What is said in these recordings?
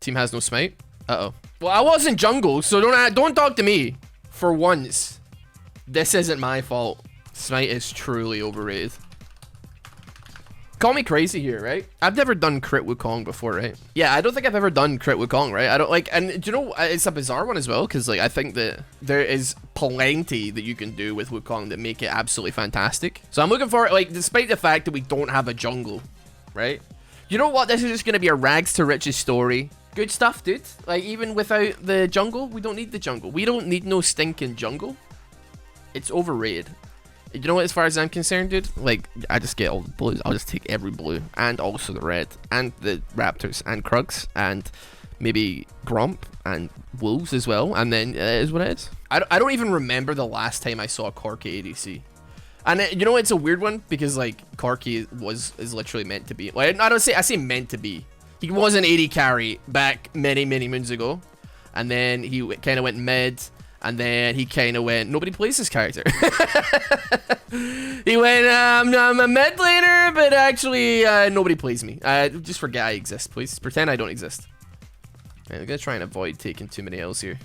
Team has no smite. Uh-oh. Well, I wasn't jungle, so don't talk to me. For once, this isn't my fault. Smite is truly overrated. Call me crazy here, right? I've never done Crit Wukong before, right? Yeah, I don't think I've ever done Crit Wukong, right? I don't like, and do you know, it's a bizarre one as well, because like I think that there is plenty that you can do with Wukong that make it absolutely fantastic. So I'm looking for, like, despite the fact that we don't have a jungle, right? You know what? This is just gonna be a rags to riches story. Good stuff, dude. Like, even without the jungle, we don't need the jungle. We don't need no stinking jungle. It's overrated. You know what, as far as I'm concerned, dude, like, I just get all the blues. I'll just take every blue, and also the red, and the raptors, and Krugs, and maybe Gromp, and wolves as well, and then it is what it is. I don't even remember the last time I saw a Corki ADC. And you know, it's a weird one, because, like, Corki is literally meant to be, like, I say meant to be. He was an AD carry back many moons ago, and then he kind of went mid, and then he kind of went, nobody plays this character. He went, I'm a mid laner, but actually nobody plays me. Just forget I exist, please. Pretend I don't exist. Right, I'm gonna try and avoid taking too many L's here.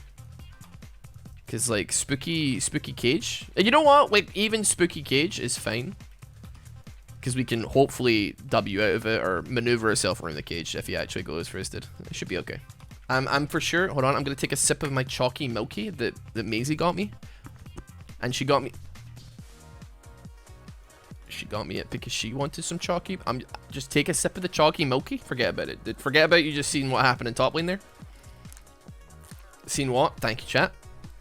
Cause like spooky cage. And you know what? Like even spooky cage is fine. Because we can hopefully W out of it or maneuver ourselves around the cage if he actually goes first. It should be okay. I'm for sure. Hold on, I'm gonna take a sip of my chalky milky that Maisie got me, and she got me. She got me it because she wanted some chalky. I'm just take a sip of the chalky milky. Forget about it. Forget about you just seeing what happened in top lane there. Seen what? Thank you, chat.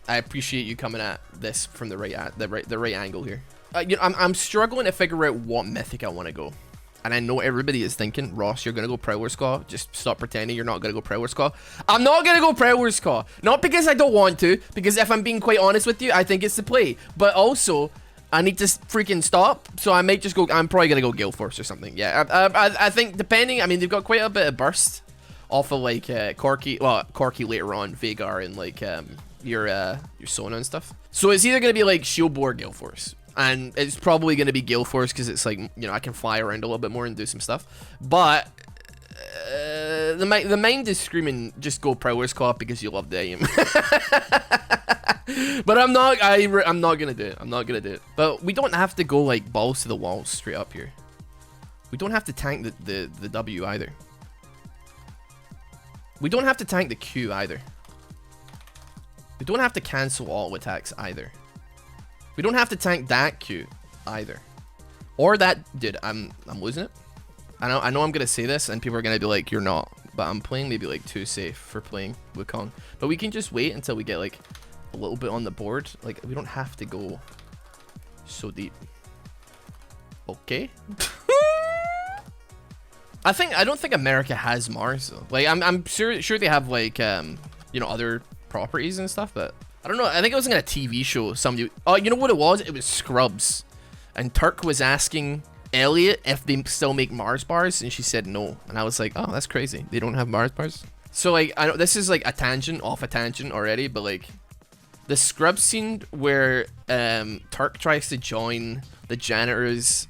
I appreciate you coming at this from the right angle here. You know, I'm struggling to figure out what mythic I want to go. And I know everybody is thinking, Ross, you're going to go Prowler Squaw. Just stop pretending you're not going to go Prowler Squaw. I'm not going to go Prowler Squaw. Not because I don't want to, because if I'm being quite honest with you, I think it's the play. But also, I need to freaking stop. So I might just go, I'm probably going to go Gale Force or something. Yeah, I think depending, I mean, they've got quite a bit of burst off of like Corki, well, Corki later on, Veigar and like your Sona and stuff. So it's either going to be like Shield Bow or Gale Force. And it's probably going to be Gale Force because it's like, you know, I can fly around a little bit more and do some stuff. But the mind is screaming, just go Prowler Squaw because you love the aim. But I'm not going to do it. I'm not going to do it. But we don't have to go like balls to the wall straight up here. We don't have to tank the W either. We don't have to tank the Q either. We don't have to cancel all attacks either. We don't have to tank that Q either. Or that, dude, I'm losing it. I know I'm gonna say this and people are gonna be like, you're not, but I'm playing maybe like too safe for playing Wukong. But we can just wait until we get like a little bit on the board. Like we don't have to go so deep. Okay. I don't think America has Mars though. Like I'm sure they have like you know, other properties and stuff, but I don't know. I think it was in a TV show. Somebody, oh, you know what it was? It was Scrubs, and Turk was asking Elliot if they still make Mars bars, and she said no. And I was like, oh, that's crazy. They don't have Mars bars. So like, I know this is like a tangent off a tangent already, but like the Scrubs scene where Turk tries to join the janitor's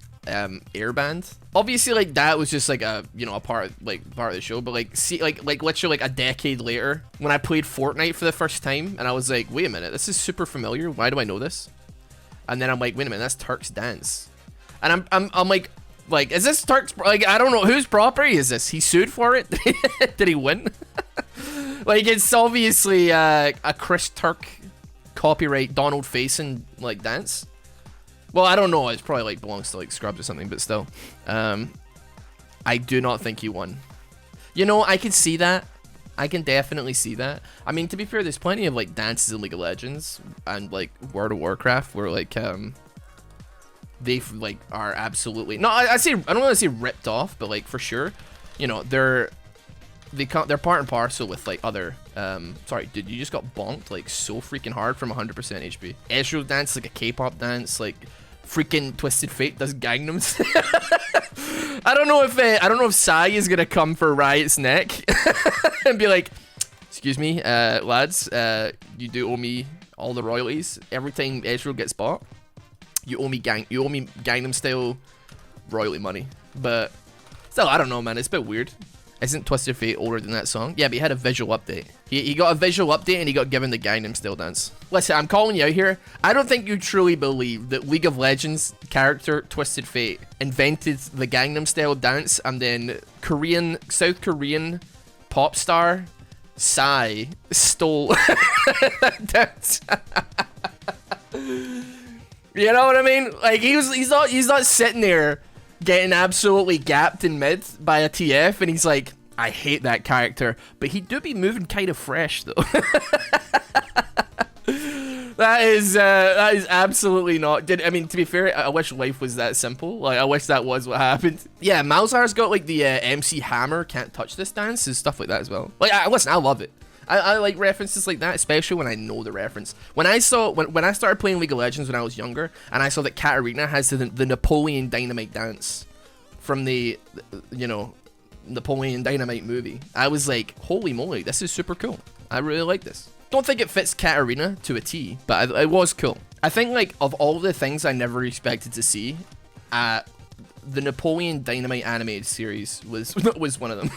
air band. Obviously, like that was just like a, you know, a part of the show, but like see like literally like a decade later when I played Fortnite for the first time and I was like, wait a minute, this is super familiar, why do I know this? And then I'm like, wait a minute, that's Turk's dance. And I'm like is this Turk's, like, I don't know whose property is this? He sued for it. Did he win? Like it's obviously a Chris Turk copyright Donald Faison like dance. Well, I don't know. It's probably like belongs to like Scrubs or something, but still, I do not think he won. You know, I can see that. I can definitely see that. I mean, to be fair, there's plenty of like dances in League of Legends and like World of Warcraft where like they like are absolutely no. I don't want to say ripped off, but like for sure, you know, they're part and parcel with like other. Sorry, dude, you just got bonked like so freaking hard from 100% HP. Ezreal dance like a K-pop dance, like freaking Twisted Fate does Gangnam. I don't know if Sai is gonna come for Riot's neck and be like, excuse me, lads, you do owe me all the royalties every time Ezreal gets bought. You owe me Gangnam style royalty money. But still, I don't know, man. It's a bit weird. Isn't Twisted Fate older than that song? Yeah, but he had a visual update. He got a visual update and he got given the Gangnam Style dance. Listen, I'm calling you out here. I don't think you truly believe that League of Legends character Twisted Fate invented the Gangnam Style dance and then South Korean pop star Psy stole that dance. You know what I mean? Like he's not sitting there getting absolutely gapped in mid by a TF, and he's like, I hate that character, but he do be moving kind of fresh though. That is absolutely not. I mean, to be fair, I wish life was that simple. Like, I wish that was what happened. Yeah, Malzar's got like the MC Hammer can't touch this dance and stuff like that as well. Like, listen, I love it. I like references like that, especially when I know the reference. When I started playing League of Legends when I was younger, and I saw that Katarina has the Napoleon Dynamite dance from the Napoleon Dynamite movie, I was like, holy moly, this is super cool. I really like this. Don't think it fits Katarina to a T, but it was cool. I think, like, of all the things I never expected to see, the Napoleon Dynamite animated series was one of them.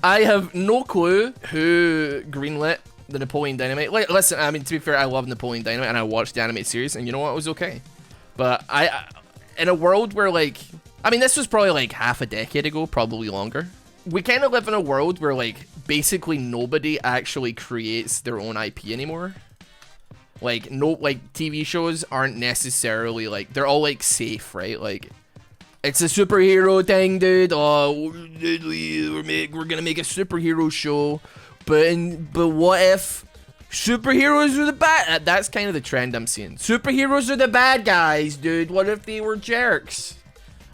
I have no clue who greenlit the Napoleon Dynamite. Like, listen, I mean, to be fair, I love Napoleon Dynamite, and I watched the animated series, and you know what? It was okay. But in a world where, like, I mean, this was probably like half a decade ago, probably longer. We kind of live in a world where, like, basically nobody actually creates their own IP anymore. Like, TV shows aren't necessarily, like, they're all, like, safe, right? Like, it's a superhero thing, dude. Oh, we're gonna make a superhero show, but what if superheroes are the bad? That's kind of the trend I'm seeing. Superheroes are the bad guys, dude. What if they were jerks?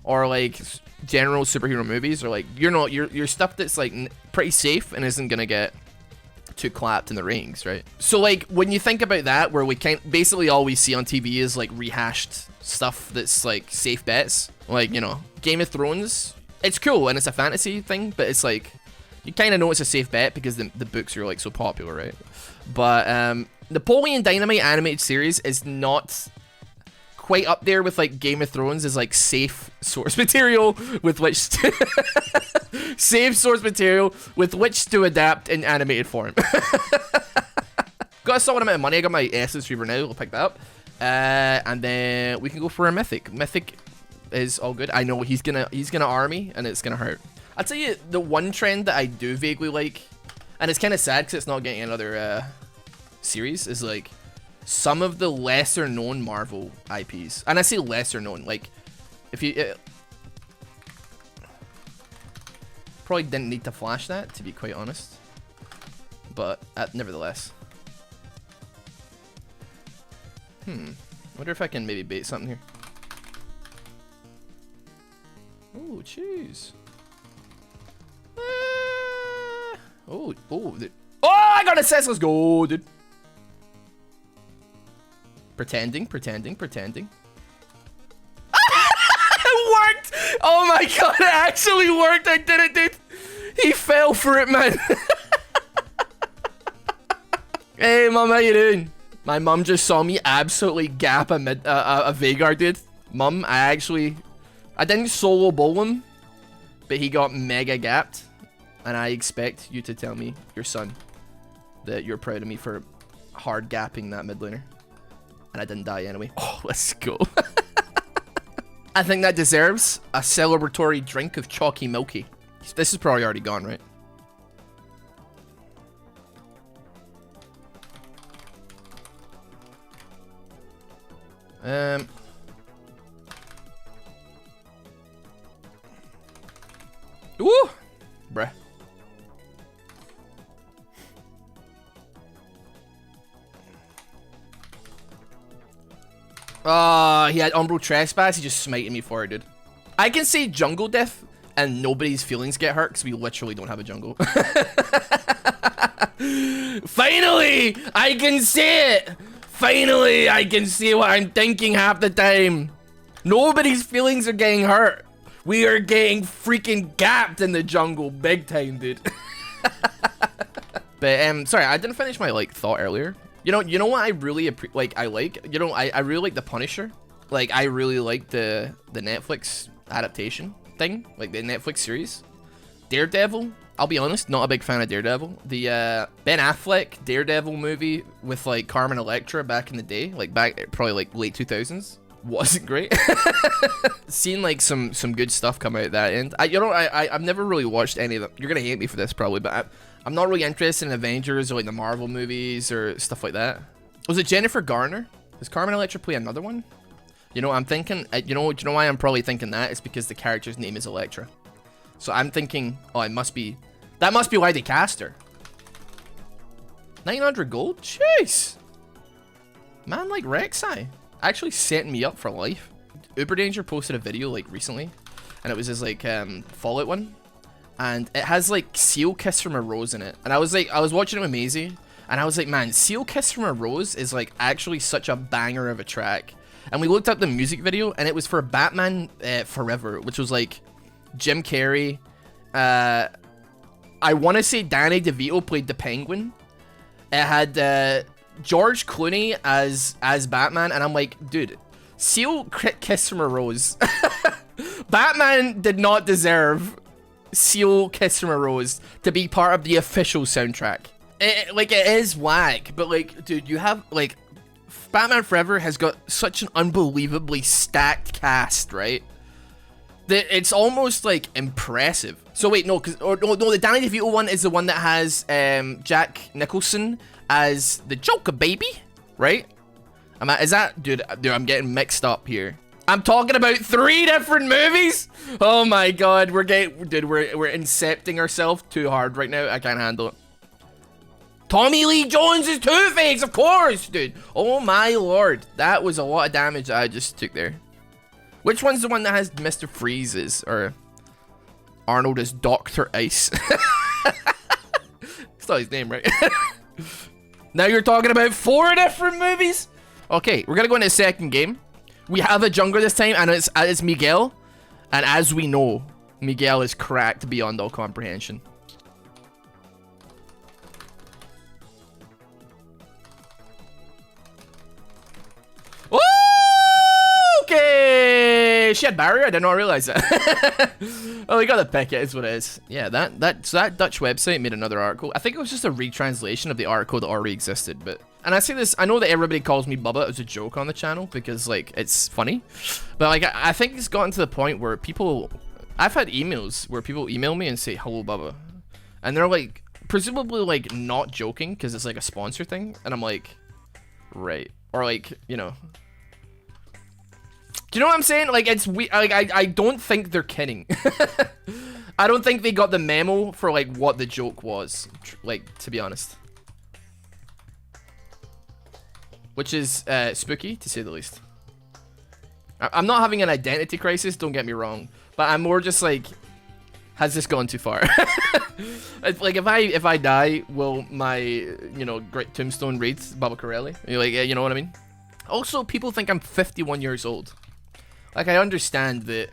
Or like general superhero movies, or like your stuff that's like pretty safe and isn't gonna get too clapped in the ratings, right? So like when you think about that, where we can't basically all we see on TV is like rehashed stuff that's like safe bets. Like, you know, Game of Thrones, it's cool and it's a fantasy thing, but it's like you kind of know it's a safe bet because the books are like so popular, right? But Napoleon Dynamite animated series is not quite up there with like Game of Thrones as like safe source material with which to adapt in animated form. Got a solid amount of money. I got my Essence Reaver now. I'll pick that up, and then we can go for a Mythic. Mythic is all good. I know he's gonna army, and it's gonna hurt. I'll tell you the one trend that I do vaguely like, and it's kind of sad because it's not getting another series, is like some of the lesser known Marvel IPs. And I say lesser known, like, if you probably didn't need to flash that, to be quite honest, but nevertheless. Wonder if I can maybe bait something here. Oh, jeez. Oh, I got a sense. Let's go, dude. Pretending. It worked! Oh my god, it actually worked! I did it, dude! He fell for it, man! Hey, mom, how you doing? My mom just saw me absolutely gap a Veigar, dude. Mom, I didn't solo bowl him, but he got mega gapped. And I expect you to tell me, your son, that you're proud of me for hard gapping that mid laner. And I didn't die anyway. Oh, let's go. I think that deserves a celebratory drink of chalky milky. This is probably already gone, right? Ooh! Bruh. He had Umbral Trespass. He just smited me for it, dude. I can say jungle death and nobody's feelings get hurt because we literally don't have a jungle. Finally, I can say it. Finally, I can see what I'm thinking half the time. Nobody's feelings are getting hurt. We are getting freaking gapped in the jungle big time, dude. But sorry, I didn't finish my thought earlier. You know what I really I really like the Punisher. Like, I really like the Netflix adaptation thing, like the Netflix series. Daredevil. I'll be honest, not a big fan of Daredevil. The Ben Affleck Daredevil movie with like Carmen Electra back in the day, like back probably like late 2000s, wasn't great. Seen like some good stuff come out that end. I've never really watched any of them. You're gonna hate me for this probably, but I'm not really interested in Avengers or like the Marvel movies or stuff like that. Was it Jennifer Garner? Does Carmen Electra play another one? You know, I'm thinking. You know why I'm probably thinking that? It's because the character's name is Electra. So I'm thinking, oh, it must be. That must be why they cast her. 900 gold? Jeez. Man like Rek'Sai actually setting me up for life. Uber Danger posted a video like recently, and it was his like Fallout one, and it has like Seal Kiss from a Rose in it. And I was watching it with Maisie, and I was like, man, Seal Kiss from a Rose is like actually such a banger of a track. And we looked up the music video, and it was for Batman Forever, which was like Jim Carrey. I want to say Danny DeVito played the Penguin. It had George Clooney as Batman, and I'm like, dude, Seal Kiss from a Rose. Batman did not deserve Seal Kiss from a Rose to be part of the official soundtrack. It is whack, but like, dude, you have like Batman Forever has got such an unbelievably stacked cast, right? That it's almost like impressive. So wait, no, the Danny DeVito one is the one that has Jack Nicholson as the Joker, baby, right? Is that, dude? I'm getting mixed up here. I'm talking about 3 different movies. Oh my god, we're incepting ourselves too hard right now. I can't handle it. Tommy Lee Jones is Two-Face, of course, dude. Oh my lord, that was a lot of damage that I just took there. Which one's the one that has Mr. Freeze's or Arnold as Dr. Ice? That's not his name, right? Now you're talking about 4 different movies? Okay, we're gonna go into the second game. We have a jungler this time, and it's Miguel. And as we know, Miguel is cracked beyond all comprehension. Okay, she had barrier. I did not realize that. Oh, we got the pick. It is what it is. Yeah, so that Dutch website made another article. I think it was just a retranslation of the article that already existed. And I say this, I know that everybody calls me Bubba as a joke on the channel because like it's funny, but like I think it's gotten to the point where I've had emails where people email me and say hello Bubba, and they're like presumably like not joking because it's like a sponsor thing, and I'm like, right, or like, you know. Do you know what I'm saying? Like, it's I don't think they're kidding. I don't think they got the memo for like what the joke was, like, to be honest. Which is spooky to say the least. I'm not having an identity crisis, don't get me wrong, but I'm more just like, has this gone too far? It's like if I die, will my, you know, great tombstone read Bubba Corelli? You know what I mean? Also, people think I'm 51 years old. Like, I understand that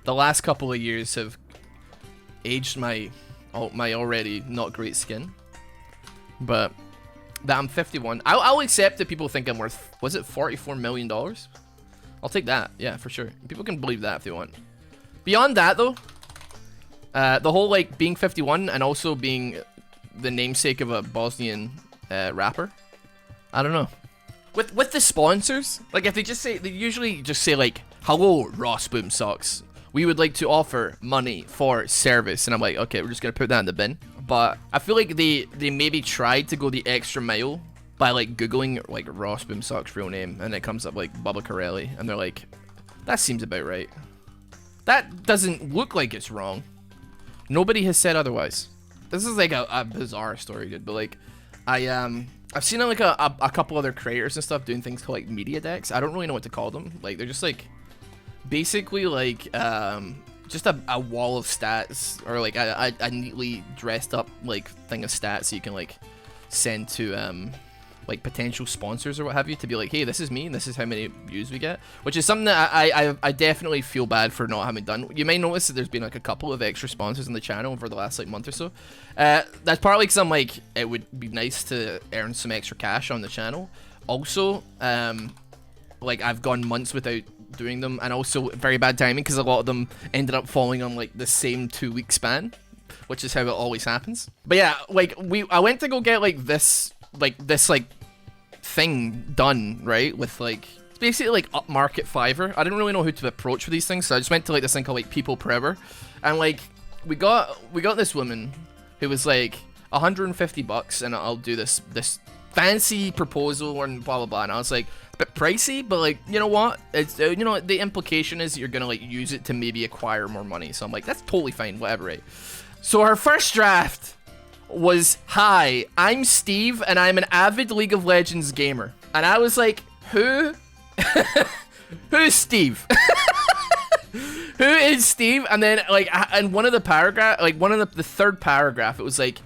the last couple of years have aged my already not great skin, but that I'm 51. I'll accept that people think I'm worth, was it $44 million? I'll take that, yeah, for sure. People can believe that if they want. Beyond that, though, the whole, like, being 51 and also being the namesake of a Bosnian rapper, I don't know. With the sponsors, like if they usually just say like, hello Rossboomsocks, we would like to offer money for service, and I'm like, okay, we're just gonna put that in the bin. But I feel like they maybe tried to go the extra mile by like googling like Rossboomsocks real name, and it comes up like Bubba Corelli, and they're like, that seems about right. That doesn't look like it's wrong. Nobody has said otherwise. This is like a bizarre story, dude, but like I've seen like a couple other creators and stuff doing things called like media decks. I don't really know what to call them. Like they're just like basically like just a wall of stats, or like a neatly dressed up like thing of stats so you can like send to like potential sponsors or what have you, to be like, hey, this is me and this is how many views we get, which is something that I definitely feel bad for not having done. You may notice that there's been like a couple of extra sponsors on the channel over the last like month or so. That's partly because I'm like, it would be nice to earn some extra cash on the channel. Also, like I've gone months without doing them, and also very bad timing because a lot of them ended up falling on like the same 2-week span. which is how it always happens. But yeah, like I went to go get like this thing done, right? With like, it's basically like upmarket Fiverr. I didn't really know who to approach for these things, so I just went to like this thing called like People Forever, and like we got this woman who was like $150, and I'll do this fancy proposal and blah blah blah. And I was like, a bit pricey, but like, you know what? It's you know, the implication is you're gonna like use it to maybe acquire more money. So I'm like, that's totally fine, whatever, right? So her first draft was, "Hi, I'm Steve, and I'm an avid League of Legends gamer." And I was like, who? Who's Steve? Who is Steve? And then like, and one of the paragraph, like one of the third paragraph, it was like,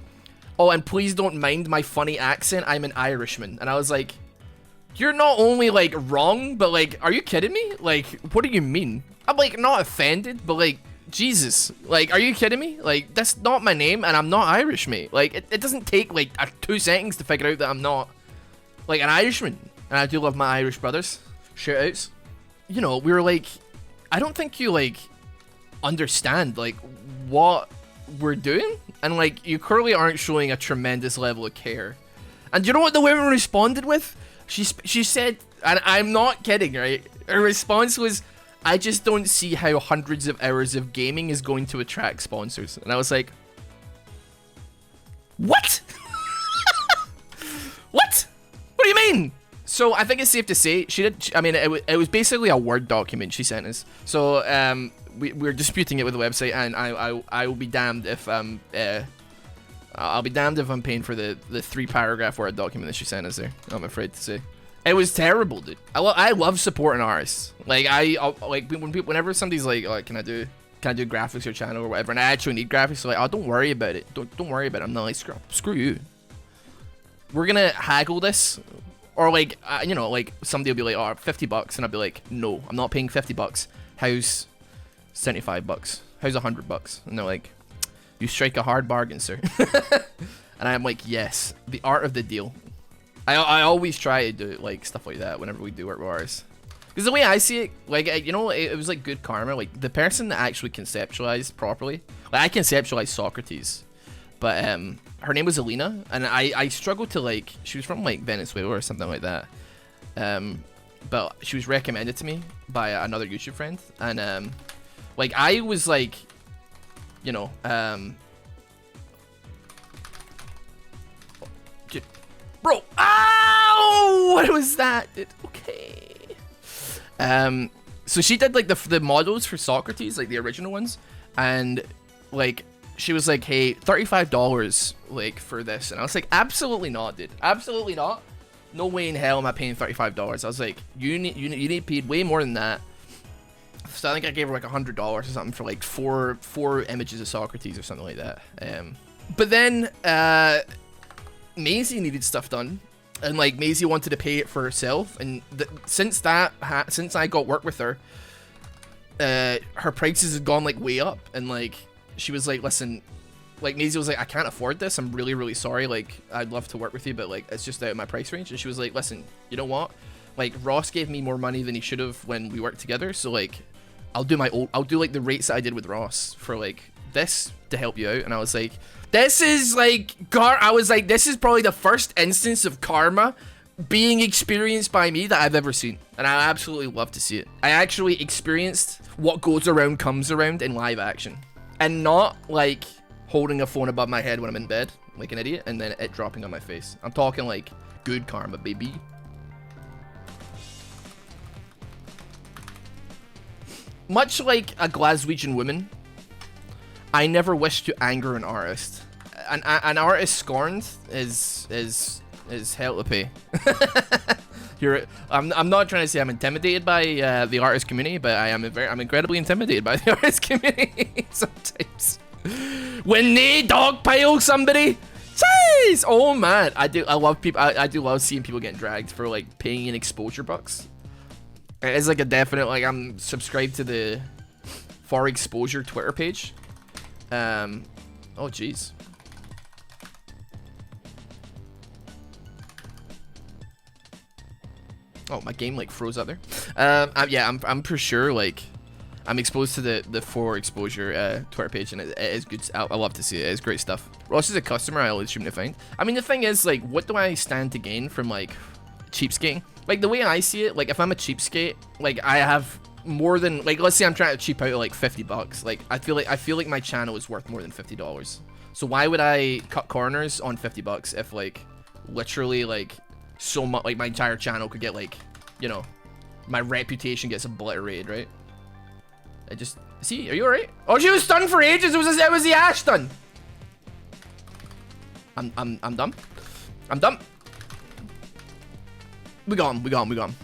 "Oh, and please don't mind my funny accent. I'm an Irishman." And I was like, you're not only like wrong, but like, are you kidding me? Like, what do you mean? I'm like not offended, but like, Jesus, like, are you kidding me? Like, that's not my name, and I'm not Irish, mate. Like, it doesn't take like 2 seconds to figure out that I'm not like an Irishman. And I do love my Irish brothers. Shout outs. You know, we were like, I don't think you like understand like what we're doing, and like, you clearly aren't showing a tremendous level of care. And you know what the woman responded with? She said, and I'm not kidding, right? Her response was, "I just don't see how hundreds of hours of gaming is going to attract sponsors." And I was like, what? What? What do you mean? So I think it's safe to say I mean, it was basically a Word document she sent us. So we're disputing it with the website, and I will be damned if I'll be damned if I'm paying for the 3-paragraph Word document that she sent us there. I'm afraid to say. It was terrible, dude. I love supporting artists. Like like whenever somebody's like, "Oh, can I do graphics for your channel or whatever?" and I actually need graphics, so like, "Oh, don't worry about it. Don't worry about it." I'm not like, screw you. We're gonna haggle this, or like you know, like somebody will be like, "Oh, $50," and I'll be like, "No, I'm not paying $50. How's $75? How's $100?" And they're like, "You strike a hard bargain, sir." And I'm like, yes, the art of the deal. I always try to do like stuff like that whenever we do work with ours. Because the way I see it, like, you know, it was like good karma. Like, the person that actually conceptualized properly, like, I conceptualized Socrates, but her name was Alina, and I struggled to, like, she was from like Venezuela or something like that. But she was recommended to me by another YouTube friend, and like, I was like, you know, bro, ow! What was that, dude? Okay. So she did like the models for Socrates, like the original ones, and like she was like, "Hey, $35 like for this," and I was like, "Absolutely not, dude. Absolutely not. No way in hell am I paying $35." I was like, "You need paid way more than that." So I think I gave her like $100 or something for like four images of Socrates or something like that. But then Maisie needed stuff done, and like Maisie wanted to pay it for herself, and since I got work with her, her prices had gone like way up, and like she was like, "Listen," like Maisie was like, "I can't afford this. I'm really, really sorry. Like, I'd love to work with you, but like it's just out of my price range." And she was like, "Listen, you know what? Like, Ross gave me more money than he should have when we worked together, so like I'll do like the rates that I did with Ross for like this to help you out." And I was like, this is like this is probably the first instance of karma being experienced by me that I've ever seen, and I absolutely love to see it. I actually experienced what goes around comes around in live action, and not like holding a phone above my head when I'm in bed like an idiot and then it dropping on my face. I'm talking like good karma, baby. Much like a Glaswegian woman, I never wish to anger an artist. An artist scorned is hell to pay. I'm not trying to say I'm intimidated by the artist community, but I'm incredibly intimidated by the artist community sometimes. When they dogpile somebody, jeez! Oh man, I do love seeing people getting dragged for like paying in exposure bucks. It's like a definite, like, I'm subscribed to the For Exposure Twitter page. Oh jeez. Oh, my game like froze out there. Yeah, I'm for sure like I'm exposed to the for exposure Twitter page, and it is good. I love to see it. It's great stuff. Ross is a customer I always seem to find. I mean, the thing is, like, what do I stand to gain from, like, cheapskating? Like, the way I see it, like, if I'm a cheapskate, like, I have more than, like, let's say I'm trying to cheap out like $50. Like, I feel like my channel is worth more than $50. So why would I cut corners on $50 if, like, literally, like, so much, like, my entire channel could get, like, you know, my reputation gets obliterated, right? I just, see, are you alright? Oh, she was stunned for ages. It was the Ash stun. I'm dumb. I'm dumb. We got him.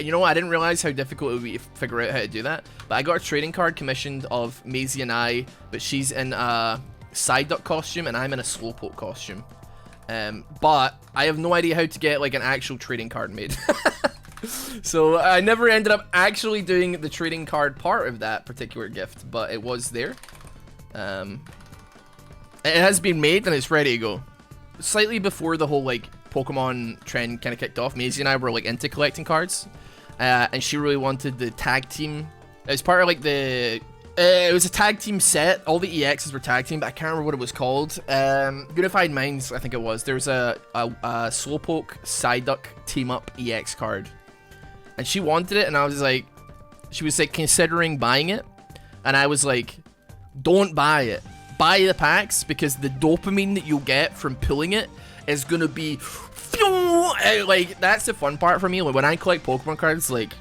You know what? I didn't realize how difficult it would be to figure out how to do that. But I got a trading card commissioned of Maisie and I, but she's in a Psyduck costume and I'm in a Slowpoke costume. But I have no idea how to get like an actual trading card made. So I never ended up actually doing the trading card part of that particular gift, but it was there. It has been made and it's ready to go. Slightly before the whole like Pokemon trend kind of kicked off, Maisie and I were like into collecting cards, and she really wanted the tag team. It was part of like the it was a tag team set. All the EXs were tag team, but I can't remember what it was called. Unified Minds, I think it was. There was a Slowpoke Psyduck team up EX card, and she wanted it, and I was like, she was like considering buying it, and I was like, don't buy it. Buy the packs, because the dopamine that you'll get from pulling it is gonna be like, that's the fun part for me. Like, when I collect Pokemon cards, like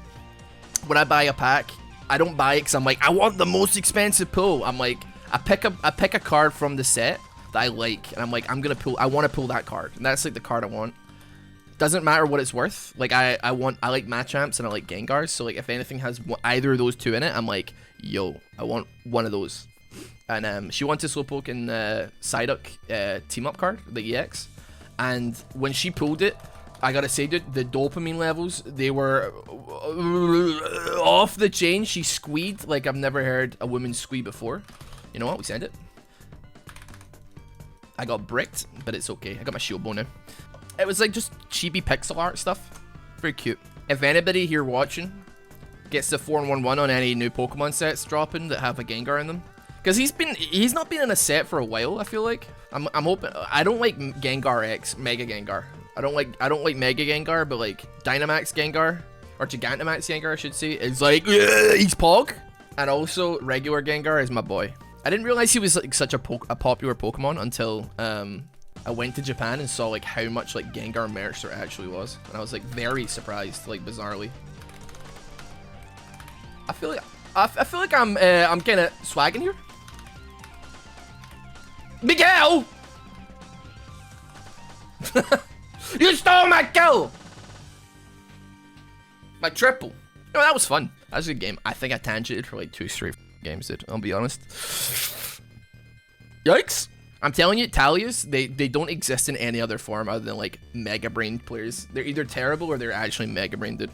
when I buy a pack, I don't buy it because I'm like, I want the most expensive pull. I'm like, I pick a card from the set that I like, and I'm like, I want to pull that card, and that's like the card I want. Doesn't matter what it's worth. Like, I like Machamps and I like Gengars, so like if anything has either of those two in it, I'm like, yo, I want one of those. And she wanted Slowpoke and Psyduck team up card, the EX. And when she pulled it, I gotta say, dude, the dopamine levels, they were off the chain. She squeed like I've never heard a woman squee before. You know what? We send it. I got bricked, but it's okay. I got my shield bow now. It was like just chibi pixel art stuff. Very cute. If anybody here watching gets the 4-1-1 on any new Pokemon sets dropping that have a Gengar in them, because he's not been in a set for a while, I feel like. I'm hoping. I don't like Gengar X, Mega Gengar. I don't like Mega Gengar, but like Dynamax Gengar, or Gigantamax Gengar, I should say, is like, he's Pog. And also regular Gengar is my boy. I didn't realize he was like such a popular Pokemon until I went to Japan and saw like how much like Gengar merch there actually was, and I was like very surprised, like bizarrely. I feel like I'm kind of swagging here. Miguel! You stole my kill! My triple. Oh, that was fun. That was a good game. I think I tangented for like 2 straight games, dude. I'll be honest. Yikes! I'm telling you, Talias, they don't exist in any other form other than like Mega Brain players. They're either terrible or they're actually Mega Brain, dude.